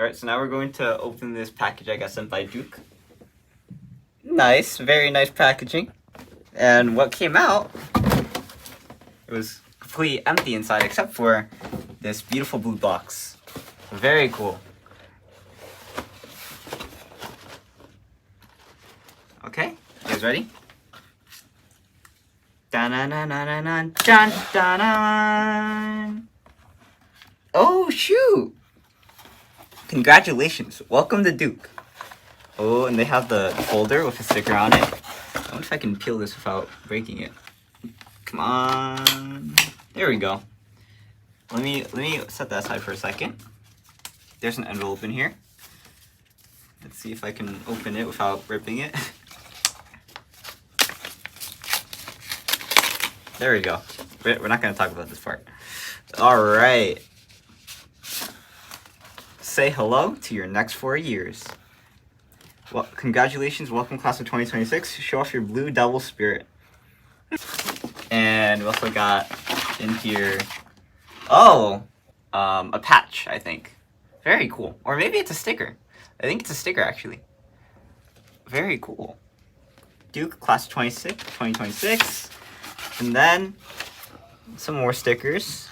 Alright, so now we're going to open this package I got sent by Duke. Nice, very nice packaging. And what came out, it was completely empty inside except for this beautiful blue box. Very cool. Okay, you guys ready? Dun-dun-dun-dun-dun-dun-dun. Oh, shoot! Congratulations, welcome to Duke. Oh, and they have the folder with a sticker on it. I wonder if I can peel this without breaking it. Come on. There we go. Let me set that aside for a second. There's an envelope in here. Let's see if I can open it without ripping it. There we go. We're not going to talk about this part. All right. Say hello to your next 4 years. Well, congratulations, welcome class of 2026. Show off your blue devil spirit. And we also got in here, a patch, I think. Very cool. Or maybe it's a sticker. I think it's a sticker, actually. Very cool. Duke, class of 2026. And then some more stickers.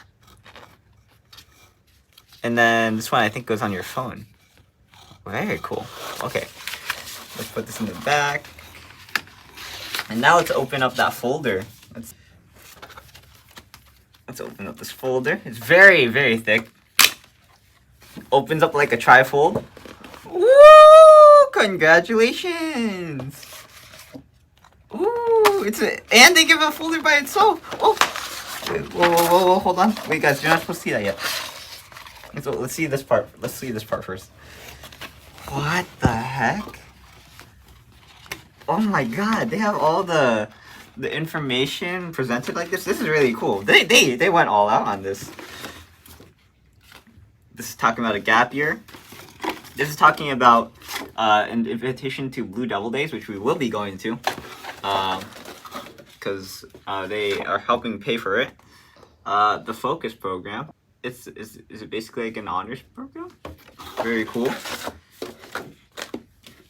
And then this one I think goes on your phone. Very cool. Okay. Let's put this in the back. And now let's open up that folder. Let's open up this folder. It's very, very thick. Opens up like a trifold. Woo! Congratulations! Ooh, and they give a folder by itself. Oh, wait, whoa, hold on. Wait, guys, you're not supposed to see that yet. Let's see this part. Let's see this part first. What the heck? Oh my god, they have all the information presented like this. This is really cool. They went all out on this. This is talking about a gap year. This is talking about an invitation to Blue Devil Days, which we will be going to. Because they are helping pay for it. The Focus program. Is it basically like an honors program? Very cool.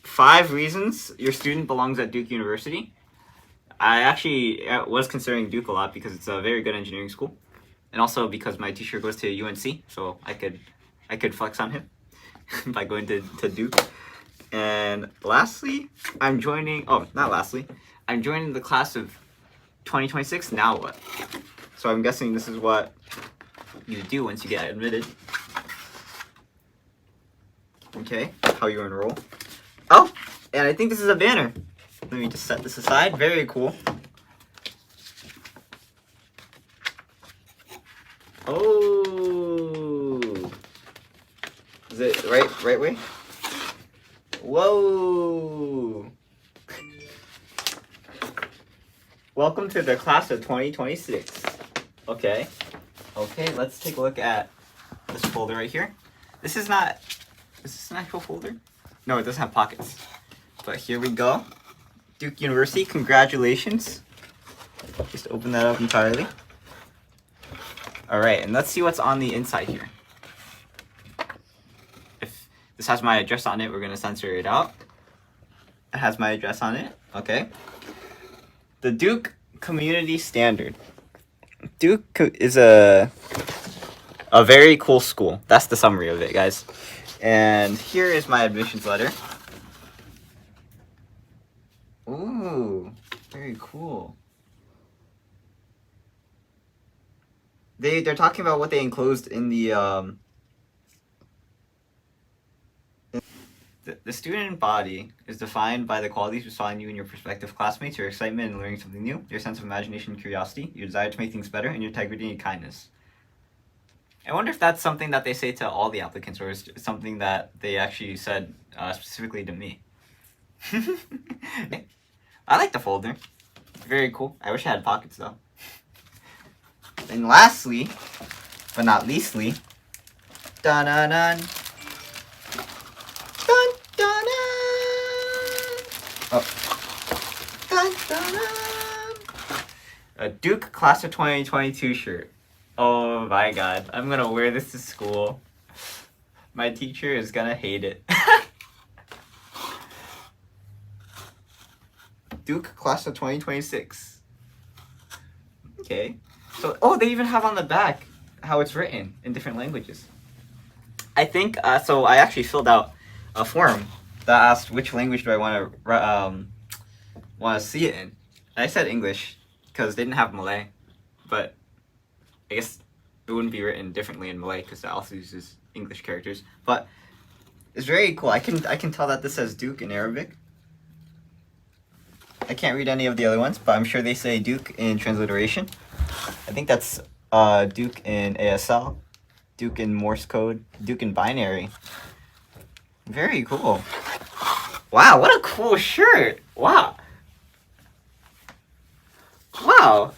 5 reasons your student belongs at Duke University. I actually was considering Duke a lot because it's a very good engineering school, and also because my teacher goes to UNC, so I could flex on him by going to Duke. And lastly, I'm joining. Oh, not lastly. I'm joining the class of 2026. Now what? So I'm guessing this is what you do once you get admitted. Okay, how you enroll. Oh, and I think this is a banner. Let me just set this aside. Very cool. Oh, is it right way? Whoa. Welcome to the class of 2026. Okay, let's take a look at this folder right here. Is this an actual folder? No, it doesn't have pockets. But here we go. Duke University, congratulations. Just open that up entirely. Alright, and let's see what's on the inside here. If this has my address on it, we're going to censor it out. It has my address on it. Okay. The Duke Community Standard. Duke is a very cool school. That's the summary of it, guys. And here is my admissions letter. Ooh, very cool. They're talking about what they enclosed in the student body is defined by the qualities we saw in you and your prospective classmates, your excitement in learning something new, your sense of imagination and curiosity, your desire to make things better, and your integrity and kindness. I wonder if that's something that they say to all the applicants, or is something that they actually said specifically to me. I like the folder. Very cool. I wish I had pockets though. And lastly, but not leastly, dun dun dun. Dun dun dun. Oh. Dun dun dun. A Duke Class of 2022 shirt. Oh my god, I'm gonna wear this to school. My teacher is gonna hate it. Duke class of 2026. Okay. So, oh, they even have on the back how it's written in different languages. I think, so I actually filled out a form that asked which language do I want to see it in. And I said English because they didn't have Malay, but I guess it wouldn't be written differently in Malay because it also uses English characters. But it's very cool. I can tell that this says Duke in Arabic. I can't read any of the other ones, but I'm sure they say Duke in transliteration. I think that's Duke in ASL, Duke in Morse code, Duke in binary. Very cool. Wow, what a cool shirt. Wow. Wow.